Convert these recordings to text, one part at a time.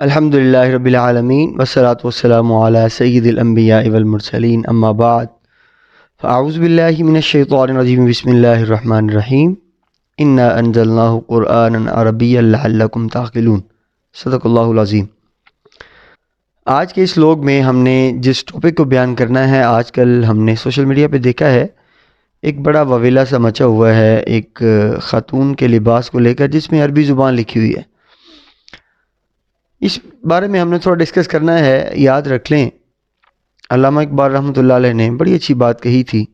الحمدللہ رب العالمین والصلاة والسلام علی سید الانبیاء والمرسلین اما بعد فاعوذ باللہ من الشیطان الرجیم بسم اللہ الرحمن الرحیم انا انزلناہ قرآنا عربیا لعلکم تعقلون صدق اللہ العظیم۔ آج کے اس لوگ میں ہم نے جس ٹاپک کو بیان کرنا ہے، آج کل ہم نے سوشل میڈیا پہ دیکھا ہے ایک بڑا وویلا سا مچا ہوا ہے ایک خاتون کے لباس کو لے کر، جس میں عربی زبان لکھی ہوئی ہے۔ اس بارے میں ہم نے تھوڑا ڈسکس کرنا ہے۔ یاد رکھ لیں، علامہ اقبال رحمۃ اللہ علیہ نے بڑی اچھی بات کہی تھی،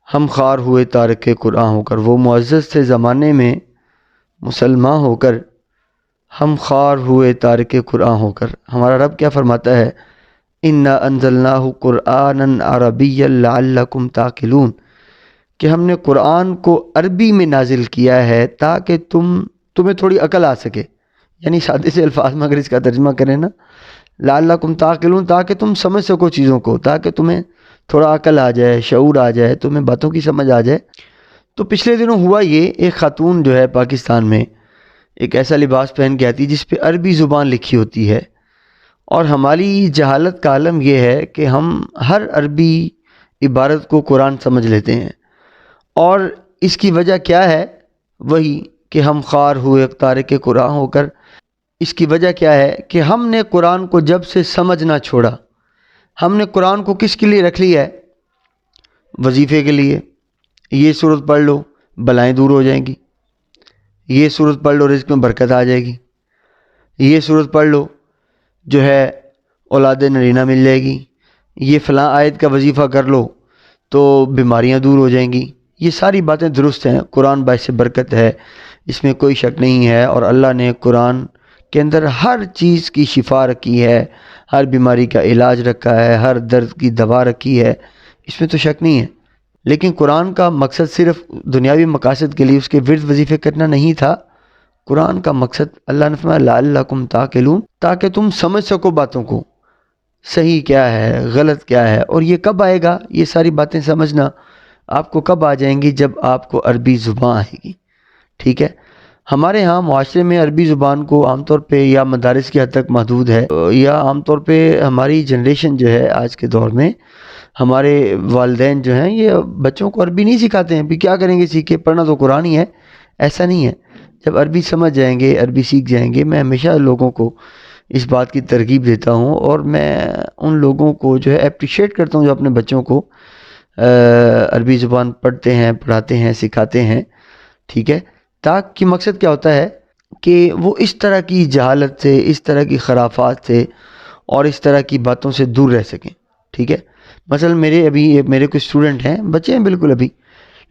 ہم خوار ہوئے تارک قرآن ہو کر، وہ معزز تھے زمانے میں مسلمان ہو کر، ہم خوار ہوئے تارک قرآن ہو کر۔ ہمارا رب کیا فرماتا ہے؟ انا انزلناہ قرآنا عربیا لعلکم تعقلون، کہ ہم نے قرآن کو عربی میں نازل کیا ہے تاکہ تمہیں تھوڑی عقل آ سکے۔ یعنی سادے سے الفاظ میں اگر اس کا ترجمہ کریں نا، لعلکم تعقلون، تاکہ تم سمجھ سکو چیزوں کو، تاکہ تمہیں تھوڑا عقل آ جائے، شعور آ جائے، تمہیں باتوں کی سمجھ آ جائے۔ تو پچھلے دنوں ہوا یہ، ایک خاتون جو ہے پاکستان میں ایک ایسا لباس پہن کے آتی جس پہ عربی زبان لکھی ہوتی ہے، اور ہماری جہالت کا عالم یہ ہے کہ ہم ہر عربی عبارت کو قرآن سمجھ لیتے ہیں، اور اس کی وجہ کیا ہے؟ وہی کہ ہم خوار ہوئے تارک قرآن ہو کر۔ اس کی وجہ کیا ہے کہ ہم نے قرآن کو جب سے سمجھنا چھوڑا، ہم نے قرآن کو کس کے لیے رکھ لیا ہے؟ وظیفے کے لیے۔ یہ سورت پڑھ لو بلائیں دور ہو جائیں گی، یہ سورت پڑھ لو رزق میں برکت آ جائے گی، یہ سورت پڑھ لو جو ہے اولاد نرینہ مل جائے گی، یہ فلاں آیت کا وظیفہ کر لو تو بیماریاں دور ہو جائیں گی۔ یہ ساری باتیں درست ہیں، قرآن باعث برکت ہے، اس میں کوئی شک نہیں ہے، اور اللہ نے قرآن کے اندر ہر چیز کی شفا رکھی ہے، ہر بیماری کا علاج رکھا ہے، ہر درد کی دوا رکھی ہے، اس میں تو شک نہیں ہے۔ لیکن قرآن کا مقصد صرف دنیاوی مقاصد کے لیے اس کے ورد وظیفے کرنا نہیں تھا۔ قرآن کا مقصد اللہ نے فرمایا لعلکم تعقلون، تاکہ تم سمجھ سکو باتوں کو، صحیح کیا ہے غلط کیا ہے۔ اور یہ کب آئے گا؟ یہ ساری باتیں سمجھنا آپ کو کب آ جائیں گی؟ جب آپ کو عربی زبان آئے گی، ٹھیک ہے؟ ہمارے ہاں معاشرے میں عربی زبان کو عام طور پہ یا مدارس کی حد تک محدود ہے، یا عام طور پہ ہماری جنریشن جو ہے آج کے دور میں، ہمارے والدین جو ہیں یہ بچوں کو عربی نہیں سکھاتے ہیں، بھی کیا کریں گے سیکھ کے، پڑھنا تو قرآن ہی ہے۔ ایسا نہیں ہے، جب عربی سمجھ جائیں گے، عربی سیکھ جائیں گے، میں ہمیشہ لوگوں کو اس بات کی ترغیب دیتا ہوں، اور میں ان لوگوں کو جو ہے اپریشیٹ کرتا ہوں جو اپنے بچوں کو عربی زبان پڑھتے ہیں، پڑھاتے ہیں، سکھاتے ہیں، ٹھیک ہے؟ تاکہ مقصد کیا ہوتا ہے کہ وہ اس طرح کی جہالت سے، اس طرح کی خرافات سے اور اس طرح کی باتوں سے دور رہ سکیں، ٹھیک ہے؟ مثلا میرے کچھ اسٹوڈنٹ ہیں، بچے ہیں بالکل ابھی،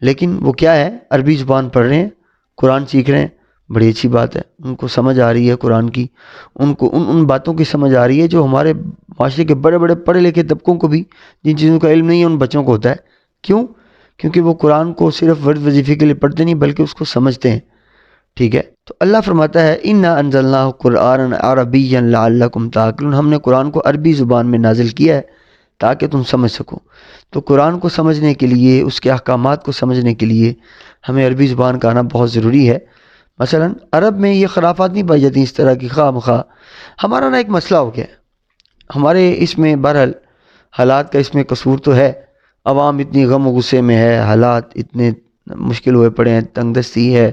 لیکن وہ کیا ہے، عربی زبان پڑھ رہے ہیں، قرآن سیکھ رہے ہیں، بڑی اچھی بات ہے، ان کو سمجھ آ رہی ہے قرآن کی، ان کو ان باتوں کی سمجھ آ رہی ہے جو ہمارے معاشرے کے بڑے بڑے پڑھے لکھے طبقوں کو بھی جن چیزوں کا علم نہیں ہے ان بچوں کو ہوتا ہے۔ کیوں؟ کیونکہ وہ قرآن کو صرف ورد وظیفے کے لیے پڑھتے نہیں بلکہ اس کو سمجھتے ہیں، ٹھیک ہے؟ تو اللہ فرماتا ہے انا انزلناہ قرآنا عربیا لعلکم تعقلون، ہم نے قرآن کو عربی زبان میں نازل کیا ہے تاکہ تم سمجھ سکو۔ تو قرآن کو سمجھنے کے لیے، اس کے احکامات کو سمجھنے کے لیے ہمیں عربی زبان کا آنا بہت ضروری ہے۔ مثلا عرب میں یہ خرافات نہیں پائی جاتی اس طرح کی خواہ مخواہ۔ ہمارا نا ایک مسئلہ ہو گیا ہے، ہمارے اس میں بہرحال حالات کا اس میں قصور تو ہے، عوام اتنی غم و غصے میں ہے، حالات اتنے مشکل ہوئے پڑے ہیں، تنگ دستی ہے،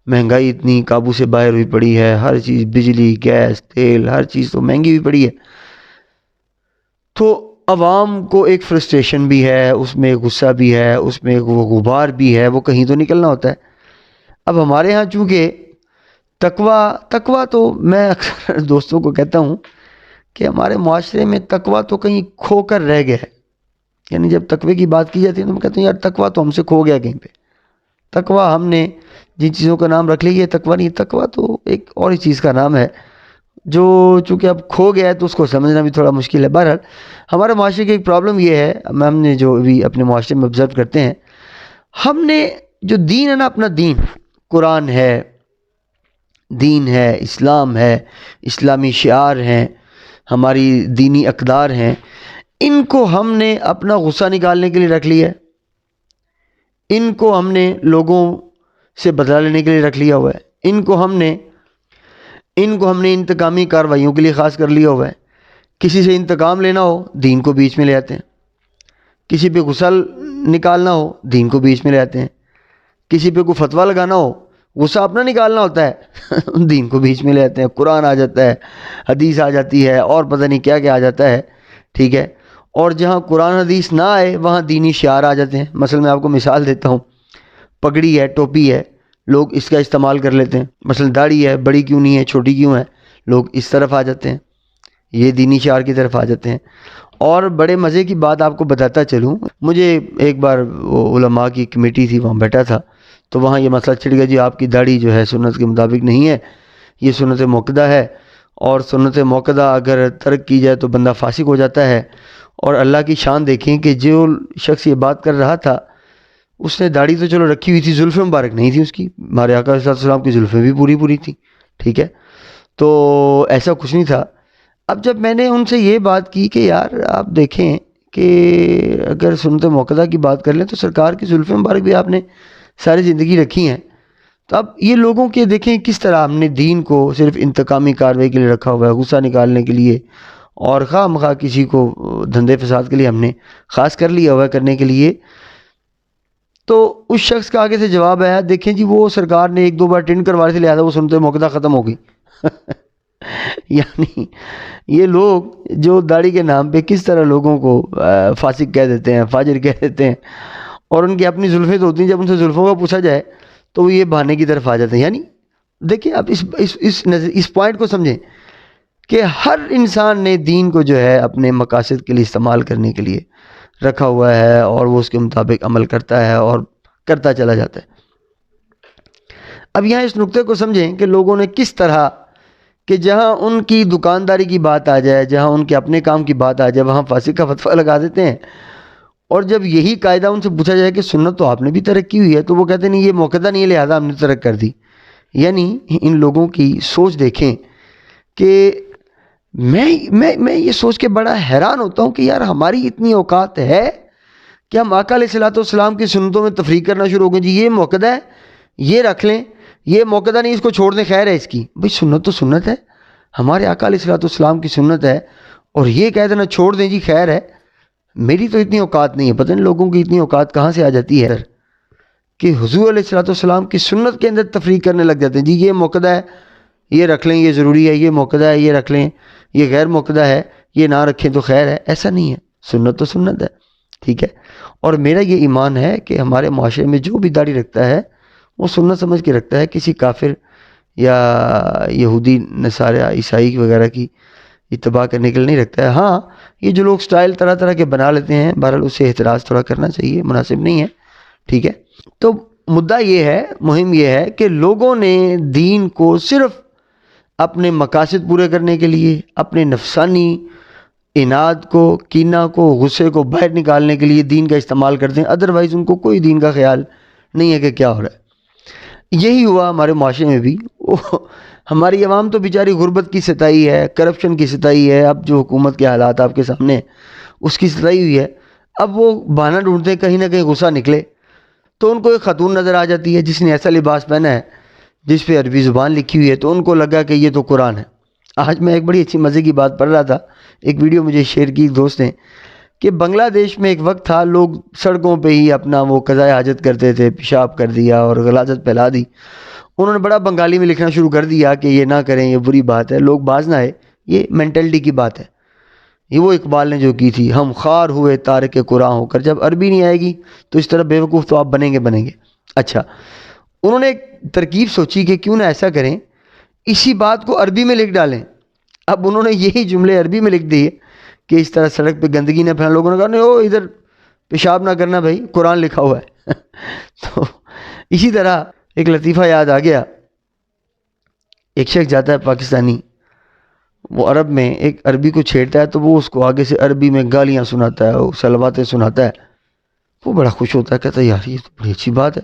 مہنگائی اتنی قابو سے باہر ہوئی پڑی ہے، ہر چیز بجلی، گیس، تیل، ہر چیز تو مہنگی ہوئی پڑی ہے۔ تو عوام کو ایک فرسٹریشن بھی ہے، اس میں غصہ بھی ہے، اس میں وہ غبار بھی ہے، وہ کہیں تو نکلنا ہوتا ہے۔ اب ہمارے ہاں چونکہ تقویٰ تو میں اکثر دوستوں کو کہتا ہوں کہ ہمارے معاشرے میں تقویٰ تو کہیں کھو کر رہ گیا ہے۔ یعنی جب تقوی کی بات کی جاتی ہے تو میں کہتا ہوں یار تقویٰ تو ہم سے کھو گیا کہیں پہ۔ تقویٰ ہم نے جن چیزوں کا نام رکھ لیا یہ تقویٰ نہیں، تقویٰ تو ایک اور ہی چیز کا نام ہے جو چونکہ اب کھو گیا ہے تو اس کو سمجھنا بھی تھوڑا مشکل ہے۔ بہرحال ہمارے معاشرے کی ایک پرابلم یہ ہے، ہم نے جو بھی اپنے معاشرے میں آبزرو کرتے ہیں، ہم نے جو دین ہے نا، اپنا دین قرآن ہے، دین ہے، اسلام ہے، اسلامی شعار ہیں، ہماری دینی اقدار ہیں، ان کو ہم نے اپنا غصہ نکالنے کے لیے رکھ لیا ہے، ان کو ہم نے لوگوں سے بدلہ لینے کے لیے رکھ لیا ہوا ہے، ان کو ہم نے ان کو ہم نے انتقامی کارروائیوں کے لیے خاص کر لیا ہوا ہے. کسی سے انتقام لینا ہو دین کو بیچ میں لے آتے ہیں, کسی پہ غصہ نکالنا ہو دین کو بیچ میں لے آتے ہیں, کسی پہ کوئی فتویٰ لگانا ہو غصہ اپنا نکالنا ہوتا ہے دین کو بیچ میں لے آتے ہیں. قرآن آ جاتا ہے, حدیث آ جاتی ہے, اور پتہ نہیں کیا کیا آ جاتا ہے, ٹھیک ہے. اور جہاں قرآن حدیث نہ آئے وہاں دینی شعار آ جاتے ہیں. مثلا میں آپ کو مثال دیتا ہوں, پگڑی ہے, ٹوپی ہے, لوگ اس کا استعمال کر لیتے ہیں. مثلا داڑھی ہے, بڑی کیوں نہیں ہے, چھوٹی کیوں ہے, لوگ اس طرف آ جاتے ہیں, یہ دینی شعار کی طرف آ جاتے ہیں. اور بڑے مزے کی بات آپ کو بتاتا چلوں, مجھے ایک بار علماء کی کمیٹی تھی, وہاں بیٹھا تھا, تو وہاں یہ مسئلہ چھڑ گیا, جی آپ کی داڑھی جو ہے سنت کے مطابق نہیں ہے, یہ سنت موقدہ ہے, اور سنت موقدہ اگر ترک کی جائے تو بندہ فاسق ہو جاتا ہے. اور اللہ کی شان دیکھیں کہ جو شخص یہ بات کر رہا تھا اس نے داڑھی تو چلو رکھی ہوئی تھی, زلفیں مبارک نہیں تھی اس کی. ہمارے آقا صلی اللہ علیہ وسلم کی زلفیں بھی پوری تھیں, ٹھیک ہے, تو ایسا کچھ نہیں تھا. اب جب میں نے ان سے یہ بات کی کہ یار آپ دیکھیں کہ اگر سنت موقدہ کی بات کر لیں تو سرکار کی زلفیں مبارک بھی آپ نے ساری زندگی رکھی ہیں, تو اب یہ لوگوں کے دیکھیں کس طرح ہم نے دین کو صرف انتقامی کارروائی کے لیے رکھا ہوا ہے, غصہ نکالنے کے لیے, اور خواہ مخواہ کسی کو دھندے فساد کے لیے ہم نے خاص کر لیا ہوا ہے کرنے کے لیے. تو اس شخص کا آگے سے جواب آیا, دیکھیں جی وہ سرکار نے 1-2 بار ٹرینڈ کروانے سے لیا تھا, وہ سنت موقدہ ختم ہو گئی. یعنی یہ لوگ جو داڑھی کے نام پہ کس طرح لوگوں کو فاسق کہہ دیتے ہیں, فاجر کہہ دیتے ہیں, اور ان کی اپنی زلفیں تو ہوتی ہیں, جب ان سے زلفوں کا پوچھا جائے تو وہ یہ بہانے کی طرف آ جاتے ہیں. یعنی دیکھیں آپ اس پوائنٹ کو سمجھیں کہ ہر انسان نے دین کو جو ہے اپنے مقاصد کے لیے استعمال کرنے کے لیے رکھا ہوا ہے, اور وہ اس کے مطابق عمل کرتا ہے اور کرتا چلا جاتا ہے. اب یہاں اس نقطے کو سمجھیں کہ لوگوں نے کس طرح کہ جہاں ان کی دکانداری کی بات آ جائے, جہاں ان کے اپنے کام کی بات آ جائے, وہاں فاسق کا فتویٰ لگا دیتے ہیں. اور جب یہی قاعدہ ان سے پوچھا جائے کہ سنت تو آپ نے بھی ترک کی ہوئی ہے, تو وہ کہتے ہیں نہیں یہ موقدہ نہیں ہے لہذا ہم نے ترک کر دی. یعنی ان لوگوں کی سوچ دیکھیں کہ میں یہ سوچ کے بڑا حیران ہوتا ہوں کہ یار ہماری اتنی اوقات ہے کہ ہم آقا علیہ الصلوۃ والسلام کی سنتوں میں تفریق کرنا شروع ہو گئے. جی یہ موقدہ ہے, یہ رکھ لیں, یہ موقدہ نہیں اس کو چھوڑ دیں, خیر ہے اس کی. بھئی سنت تو سنت ہے, ہمارے آقا علیہ الصلوۃ والسلام کی سنت ہے, اور یہ کہہ دینا چھوڑ دیں جی خیر ہے. میری تو اتنی اوقات نہیں ہے, پتہ نہیں لوگوں کی اتنی اوقات کہاں سے آ جاتی ہے کہ حضور علیہ الصلوۃ والسلام کی سنت کے اندر تفریق کرنے لگ جاتے ہیں. جی یہ موقدہ ہے, یہ رکھ لیں, یہ ضروری ہے, یہ موقدہ ہے, یہ رکھ لیں, یہ غیر موقدہ ہے, یہ نہ رکھیں تو خیر ہے. ایسا نہیں ہے, سنت تو سنت ہے, ٹھیک ہے. اور میرا یہ ایمان ہے کہ ہمارے معاشرے میں جو بھی داڑھی رکھتا ہے وہ سنت سمجھ کے رکھتا ہے, کسی کافر یا یہودی نصارہ عیسائی وغیرہ کی اتباع کرنے کے لیے نہیں رکھتا ہے. ہاں یہ جو لوگ سٹائل طرح طرح کے بنا لیتے ہیں, بہرحال اسے احتراز تھوڑا کرنا چاہیے, مناسب نہیں ہے, ٹھیک ہے. تو مدعا یہ ہے, مہم یہ ہے کہ لوگوں نے دین کو صرف اپنے مقاصد پورے کرنے کے لیے, اپنے نفسانی اناد کو, کینہ کو, غصے کو باہر نکالنے کے لیے دین کا استعمال کرتے ہیں. ادروائز ان کو کوئی دین کا خیال نہیں ہے کہ کیا ہو رہا ہے. یہی ہوا ہمارے معاشرے میں بھی. ہماری عوام تو بیچاری غربت کی ستائی ہے, کرپشن کی ستائی ہے, اب جو حکومت کے حالات آپ کے سامنے اس کی ستائی ہوئی ہے. اب وہ بہانہ ڈھونڈتے ہیں کہیں نہ کہیں غصہ نکلے, تو ان کو ایک خاتون نظر آ جاتی ہے جس نے ایسا لباس پہنا ہے جس پہ عربی زبان لکھی ہوئی ہے, تو ان کو لگا کہ یہ تو قرآن ہے. آج میں ایک بڑی اچھی مزے کی بات پڑھ رہا تھا, ایک ویڈیو مجھے شیئر کی ایک دوست نے, کہ بنگلہ دیش میں ایک وقت تھا لوگ سڑکوں پہ ہی اپنا وہ قضائے حاجت کرتے تھے, پیشاب کر دیا اور غلاظت پھیلا دی. انہوں نے بڑا بنگالی میں لکھنا شروع کر دیا کہ یہ نہ کریں, یہ بری بات ہے, لوگ باز نہ آئے. یہ مینٹلٹی کی بات ہے, یہ وہ اقبال نے جو کی تھی, ہم خوار ہوئے تارک قرآن ہو کر. جب عربی نہیں آئے گی تو اس طرح بیوقوف تو آپ بنیں گے. اچھا, انہوں نے ایک ترکیب سوچی کہ کیوں نہ ایسا کریں, اسی بات کو عربی میں لکھ ڈالیں. اب انہوں نے یہی جملے عربی میں لکھ دیے کہ اس طرح سڑک پہ گندگی نہ پھیلانا. لوگوں نے کہا نہیں او ادھر پیشاب نہ کرنا بھائی, قرآن لکھا ہوا ہے. تو اسی طرح ایک لطیفہ یاد آ گیا. ایک شخص جاتا ہے پاکستانی, وہ عرب میں ایک عربی کو چھیڑتا ہے, تو وہ اس کو آگے سے عربی میں گالیاں سناتا ہے, سلواتیں سناتا ہے. وہ بڑا خوش ہوتا ہے, کہتا ہے یار یہ تو بڑی اچھی بات ہے,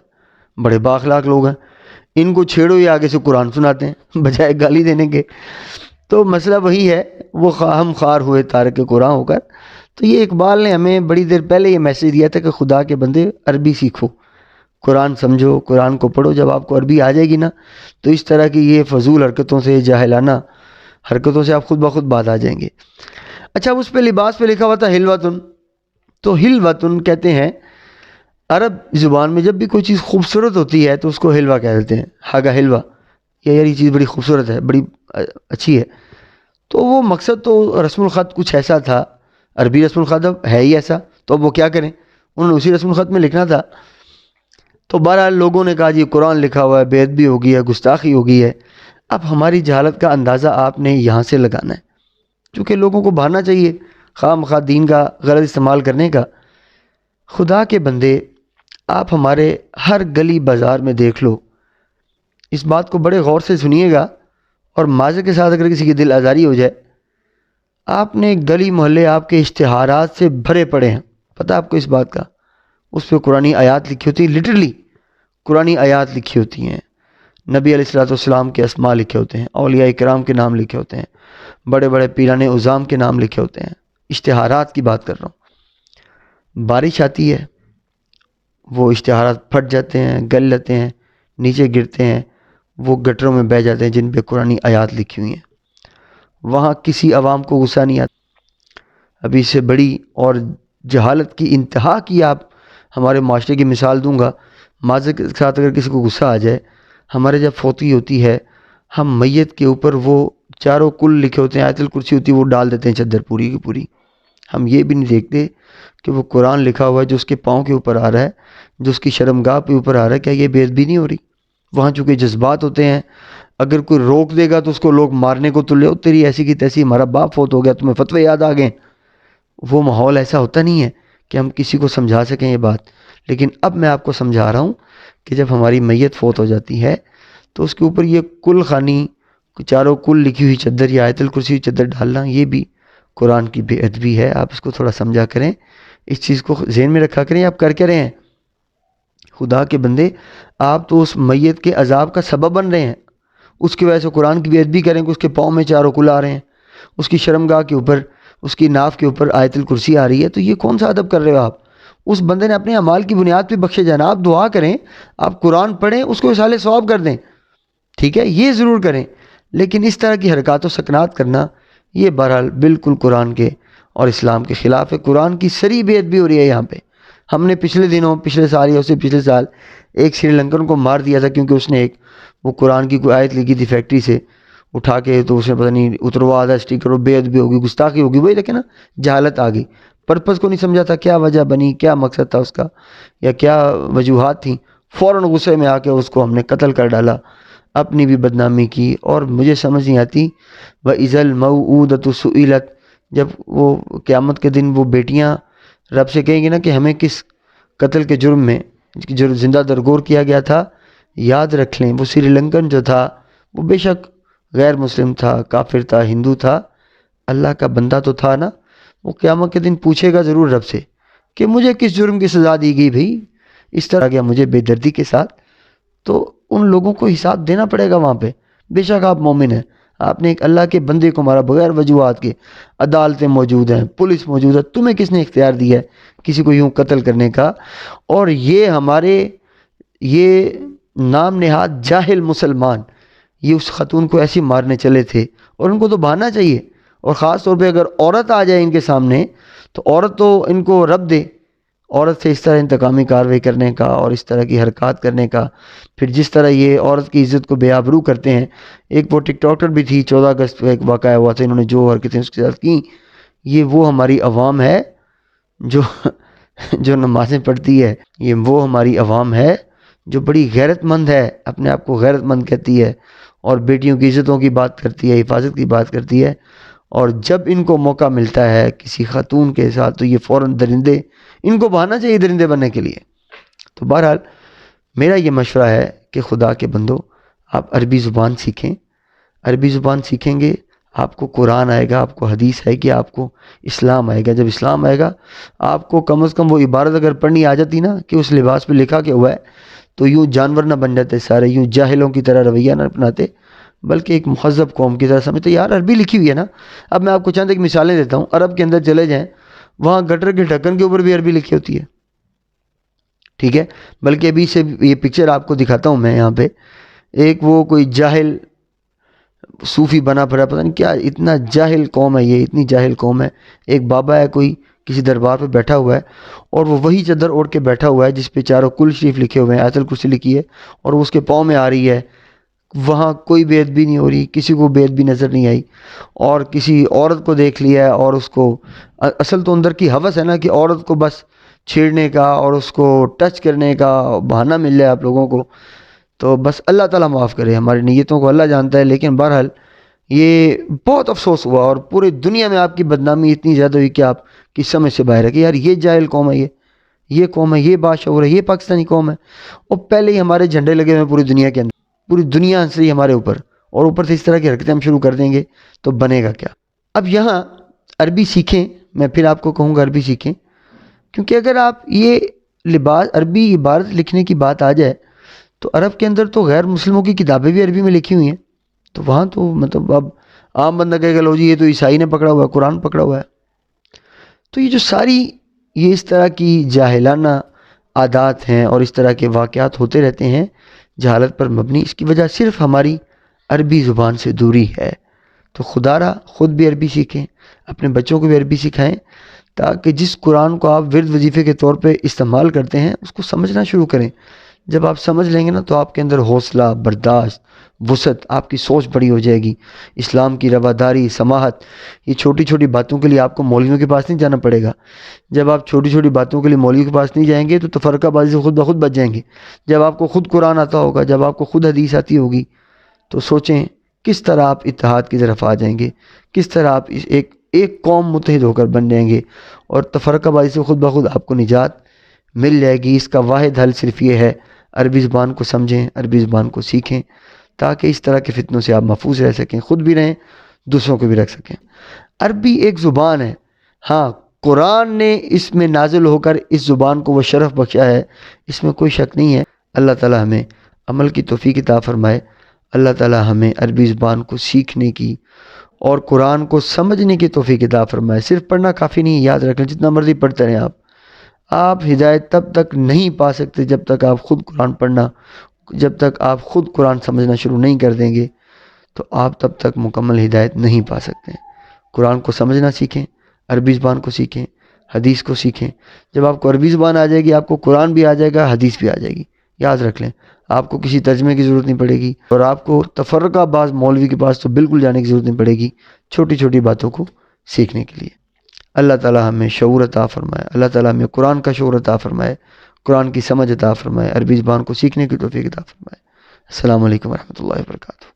بڑے بااخلاق لوگ ہیں, ان کو چھیڑو, یہ آگے سے قرآن سناتے ہیں بجائے گالی دینے کے. تو مسئلہ وہی ہے, وہ ہم خوار ہوئے تارک قرآن ہو کر. تو یہ اقبال نے ہمیں بڑی دیر پہلے یہ میسیج دیا تھا کہ خدا کے بندے عربی سیکھو, قرآن سمجھو، قرآن کو پڑھو. جب آپ کو عربی آ جائے گی نا تو اس طرح کی یہ فضول حرکتوں سے، جاہلانہ حرکتوں سے آپ خود بخود باز آ جائیں گے. اچھا، اس پہ لباس پہ لکھا ہوا تھا حلوتن. تو حلوتن کہتے ہیں عرب زبان میں جب بھی کوئی چیز خوبصورت ہوتی ہے تو اس کو حلوہ کہہ دیتے ہیں. ہاگا حلوہ، یار یہ چیز بڑی خوبصورت ہے، بڑی اچھی ہے. تو وہ مقصد تو رسم الخط کچھ ایسا تھا، عربی رسم الخط اب ہے ہی ایسا، تو اب وہ کیا کریں، انہوں نے اسی رسم الخط میں لکھنا تھا. تو بہرحال لوگوں نے کہا جی قرآن لکھا ہوا ہے، بے ادبی ہو گئی ہے، گستاخی ہو گئی ہے. اب ہماری جہالت کا اندازہ آپ نے یہاں سے لگانا ہے، چونکہ لوگوں کو بھانا چاہیے خواہ مخواہ دین کا غلط استعمال کرنے کا. خدا کے بندے، آپ ہمارے ہر گلی بازار میں دیکھ لو، اس بات کو بڑے غور سے سنیے گا اور معذرت کے ساتھ اگر کسی کی دل آزاری ہو جائے، آپ نے گلی محلے آپ کے اشتہارات سے بھرے پڑے ہیں. پتہ آپ کو اس بات کا؟ اس پہ قرآنی آیات لکھی ہوتی ہیں، لٹرلی قرآنی آیات لکھی ہوتی ہیں، نبی علیہ الصلوۃ والسلام کے اسماء لکھے ہوتے ہیں، اولیاء کرام کے نام لکھے ہوتے ہیں، بڑے بڑے پیران عظام کے نام لکھے ہوتے ہیں. اشتہارات کی بات کر رہا ہوں. بارش آتی ہے، وہ اشتہارات پھٹ جاتے ہیں، گل لیتے ہیں، نیچے گرتے ہیں، وہ گٹروں میں بہہ جاتے ہیں جن پہ قرآنی آیات لکھی ہوئی ہیں. وہاں کسی عوام کو غصہ نہیں آتا. ابھی اس سے بڑی اور جہالت کی انتہا کی آپ ہمارے معاشرے کی مثال دوں گا. معذرت کے ساتھ اگر کسی کو غصہ آ جائے، ہمارے جب فوتی ہوتی ہے ہم میت کے اوپر وہ چاروں کل لکھے ہوتے ہیں، آیت الکرسی ہوتی ہے، وہ ڈال دیتے ہیں چادر پوری کی پوری. ہم یہ بھی نہیں دیکھتے کہ وہ قرآن لکھا ہوا ہے جو اس کے پاؤں کے اوپر آ رہا ہے، جو اس کی شرمگاہ کے اوپر آ رہا ہے، کیا یہ بے ادبی نہیں ہو رہی؟ وہاں چونکہ جذبات ہوتے ہیں، اگر کوئی روک دے گا تو اس کو لوگ مارنے کو تلے ہو، تیری ایسی کی تیسی، ہمارا باپ فوت ہو گیا، تمہیں فتوے یاد آ گئے. وہ ماحول ایسا ہوتا نہیں ہے کہ ہم کسی کو سمجھا سکیں یہ بات. لیکن اب میں آپ کو سمجھا رہا ہوں کہ جب ہماری میت فوت ہو جاتی ہے تو اس کے اوپر یہ کل خوانی، چاروں کل لکھی ہوئی چادر یا آیت الکرسی چادر ڈالنا، یہ بھی قرآن کی بے ادبی ہے. آپ اس کو تھوڑا سمجھا کریں، اس چیز کو ذہن میں رکھا کریں. آپ کر کے رہے ہیں خدا کے بندے، آپ تو اس میت کے عذاب کا سبب بن رہے ہیں. اس کی وجہ سے قرآن کی بے ادبی کریں کہ اس کے پاؤں میں چاروں کل آ رہے ہیں، اس کی شرمگاہ کے اوپر، اس کی ناف کے اوپر آیت الکرسی آ رہی ہے. تو یہ کون سا ادب کر رہے ہو آپ؟ اس بندے نے اپنے اعمال کی بنیاد پہ بخشے جانا. آپ دعا کریں، آپ قرآن پڑھیں، اس کو اصالِ ثواب کر دیں، ٹھیک ہے، یہ ضرور کریں. لیکن اس طرح کی حرکات و سکنات کرنا، یہ بہرحال بالکل قرآن کے اور اسلام کے خلاف ہے. قرآن کی سری بے ادبی ہو رہی ہے یہاں پہ. ہم نے پچھلے دنوں، پچھلے سال یا اس سے پچھلے سال ایک سری لنکن کو مار دیا تھا کیونکہ اس نے ایک وہ قرآن کی کوئی آیت لکھی تھی فیکٹری سے اٹھا کے، تو اس نے پتہ نہیں اتروا دا اسٹیکر، اور بے ادبی ہوگی، گستاخی ہوگی. وہی دیکھیں نا، جہالت آ گئی، پرپس کو نہیں سمجھا تھا، کیا وجہ بنی، کیا مقصد تھا اس کا، یا کیا وجوہات تھیں. فوراً غصے میں آ کے اس کو ہم نے قتل کر ڈالا، اپنی بھی بدنامی کی. اور مجھے سمجھ نہیں آتی، وَإِذَا الْمَوْءُودَةُ سُئِلَتْ، جب وہ قیامت کے دن وہ بیٹیاں رب سے کہیں گی نا کہ ہمیں کس قتل کے جرم میں جو زندہ درگور کیا گیا تھا، یاد رکھ لیں وہ سری لنکن جو تھا وہ بے شک غیر مسلم تھا، کافر تھا، ہندو تھا، اللہ کا بندہ تو تھا نا. وہ قیامت کے دن پوچھے گا ضرور رب سے کہ مجھے کس جرم کی سزا دی گئی بھئی، اس طرح گیا مجھے بے دردی کے ساتھ. تو ان لوگوں کو حساب دینا پڑے گا وہاں پہ. بے شک آپ مومن ہیں، آپ نے ایک اللہ کے بندے کو مارا بغیر وجوہات کے، عدالتیں موجود ہیں، پولیس موجود ہے، تمہیں کس نے اختیار دیا ہے کسی کو یوں قتل کرنے کا؟ اور یہ ہمارے یہ نام نہاد جاہل مسلمان یہ اس خاتون کو ایسی مارنے چلے تھے، اور ان کو تو بہانا چاہیے. اور خاص طور پہ اگر عورت آ جائے ان کے سامنے تو عورت تو ان کو رب دے. عورت سے اس طرح انتقامی کارروائی کرنے کا اور اس طرح کی حرکات کرنے کا، پھر جس طرح یہ عورت کی عزت کو بے آبرو کرتے ہیں. ایک وہ ٹک ٹاکر بھی تھی، 14 اگست پہ ایک واقعہ ہوا تھا، انہوں نے جو حرکتیں اس کے ساتھ کی. یہ وہ ہماری عوام ہے جو نمازیں پڑھتی ہے، یہ وہ ہماری عوام ہے جو بڑی غیرت مند ہے، اپنے آپ کو غیرت مند کہتی ہے، اور بیٹیوں کی عزتوں کی بات کرتی ہے، حفاظت کی بات کرتی ہے. اور جب ان کو موقع ملتا ہے کسی خاتون کے ساتھ تو یہ فوراً درندے، ان کو بہانا چاہیے درندے بننے کے لیے. تو بہرحال میرا یہ مشورہ ہے کہ خدا کے بندو، آپ عربی زبان سیکھیں. عربی زبان سیکھیں گے، آپ کو قرآن آئے گا، آپ کو حدیث ہے کہ آپ کو اسلام آئے گا. جب اسلام آئے گا آپ کو کم از کم وہ عبارت اگر پڑھنی آ جاتی نا کہ اس لباس پہ لکھا کیا ہوا ہے، تو یوں جانور نہ بن جاتے سارے، یوں جاہلوں کی طرح رویہ نہ اپناتے، بلکہ ایک مہذب قوم کی طرح سمجھتے. یار عربی لکھی ہوئی ہے نا. اب میں آپ کو چند ایک مثالیں دیتا ہوں. عرب کے اندر چلے جائیں، وہاں گٹر کے ڈھکن کے اوپر بھی عربی لکھی ہوتی ہے، ٹھیک ہے، بلکہ ابھی سے یہ پکچر آپ کو دکھاتا ہوں میں یہاں پہ، ایک وہ کوئی جاہل صوفی بنا پڑا، پتہ نہیں کیا، اتنا جاہل قوم ہے یہ، اتنی جاہل قوم ہے. ایک بابا ہے کوئی کسی دربار پہ بیٹھا ہوا ہے، اور وہ وہی چادر اوڑھ کے بیٹھا ہوا ہے جس پہ چاروں کل شریف لکھے ہوئے ہیں، آیت الکرسی لکھی ہے، اور وہ اس کے پاؤں میں آ رہی ہے. وہاں کوئی بے ادبی نہیں ہو رہی، کسی کو بے ادبی نظر نہیں آئی، اور کسی عورت کو دیکھ لیا ہے، اور اس کو اصل تو اندر کی ہوس ہے نا کہ عورت کو بس چھیڑنے کا اور اس کو ٹچ کرنے کا بہانہ مل جائے آپ لوگوں کو. تو بس اللہ تعالیٰ معاف کرے، ہماری نیتوں کو اللہ جانتا ہے. لیکن بہرحال یہ بہت افسوس ہوا، اور پوری دنیا میں آپ کی بدنامی اتنی زیادہ ہوئی کہ آپ کی سمجھ سے باہر ہے کہ یار یہ جاہل قوم ہے، یہ قوم ہے، یہ باشعور ہے، یہ پاکستانی قوم ہے. اور پہلے ہی ہمارے جھنڈے لگے ہوئے ہیں پوری دنیا کے اندر، پوری دنیا ہنس رہی ہے ہمارے اوپر، اور اوپر سے اس طرح کی حرکتیں ہم شروع کر دیں گے تو بنے گا کیا. اب یہاں عربی سیکھیں، میں پھر آپ کو کہوں گا عربی سیکھیں، کیونکہ اگر آپ یہ لباس عربی عبارت لکھنے کی بات آ جائے تو عرب کے اندر تو غیر مسلموں کی کتابیں بھی عربی میں لکھی ہوئی ہیں. تو وہاں تو مطلب اب عام بندہ کہے گا لو جی یہ تو عیسائی نے پکڑا ہوا ہے، قرآن پکڑا ہوا ہے. تو یہ جو ساری یہ اس طرح کی جاہلانہ عادات ہیں اور اس طرح کے واقعات ہوتے رہتے ہیں جہالت پر مبنی، اس کی وجہ صرف ہماری عربی زبان سے دوری ہے. تو خدا را خود بھی عربی سیکھیں، اپنے بچوں کو بھی عربی سکھائیں، تاکہ جس قرآن کو آپ ورد وظیفے کے طور پہ استعمال کرتے ہیں اس کو سمجھنا شروع کریں. جب آپ سمجھ لیں گے نا تو آپ کے اندر حوصلہ، برداشت، وسعت، آپ کی سوچ بڑی ہو جائے گی. اسلام کی رواداری، سماحت، یہ چھوٹی چھوٹی باتوں کے لیے آپ کو مولویوں کے پاس نہیں جانا پڑے گا. جب آپ چھوٹی چھوٹی باتوں کے لیے مولوی کے پاس نہیں جائیں گے تو تفرقہ بازی سے خود بخود بچ جائیں گے. جب آپ کو خود قرآن آتا ہوگا، جب آپ کو خود حدیث آتی ہوگی، تو سوچیں کس طرح آپ اتحاد کی طرف آ جائیں گے، کس طرح آپ ایک قوم متحد ہو کر بن جائیں گے، اور تفرقہ بازی سے خود بخود آپ کو نجات مل جائے گی. اس کا واحد حل صرف یہ ہے، عربی زبان کو سمجھیں، عربی زبان کو سیکھیں، تاکہ اس طرح کے فتنوں سے آپ محفوظ رہ سکیں، خود بھی رہیں، دوسروں کو بھی رکھ سکیں. عربی ایک زبان ہے، ہاں قرآن نے اس میں نازل ہو کر اس زبان کو وہ شرف بخشا ہے، اس میں کوئی شک نہیں ہے. اللہ تعالی ہمیں عمل کی توفیق عطا فرمائے. اللہ تعالی ہمیں عربی زبان کو سیکھنے کی اور قرآن کو سمجھنے کی توفیق عطا فرمائے. صرف پڑھنا کافی نہیں، یاد رکھیں جتنا مرضی پڑھتے رہیں آپ ہدایت تب تک نہیں پا سکتے جب تک آپ خود قرآن پڑھنا، جب تک آپ خود قرآن سمجھنا شروع نہیں کر دیں گے تو آپ تب تک مکمل ہدایت نہیں پا سکتے. قرآن کو سمجھنا سیکھیں، عربی زبان کو سیکھیں، حدیث کو سیکھیں. جب آپ کو عربی زبان آ جائے گی آپ کو قرآن بھی آ جائے گا، حدیث بھی آ جائے گی. یاد رکھ لیں، آپ کو کسی ترجمے کی ضرورت نہیں پڑے گی، اور آپ کو تفرقہ باز مولوی کے پاس تو بالکل جانے کی ضرورت نہیں پڑے گی چھوٹی چھوٹی باتوں کو سیکھنے کے لیے. اللہ تعالی ہمیں شعور عطا فرمائے، اللہ تعالی ہمیں قرآن کا شعور عطا فرمائے، قرآن کی سمجھ عطا فرمائے، عربی زبان کو سیکھنے کی توفیق عطا فرمائے. السلام علیکم ورحمۃ اللہ وبرکاتہ.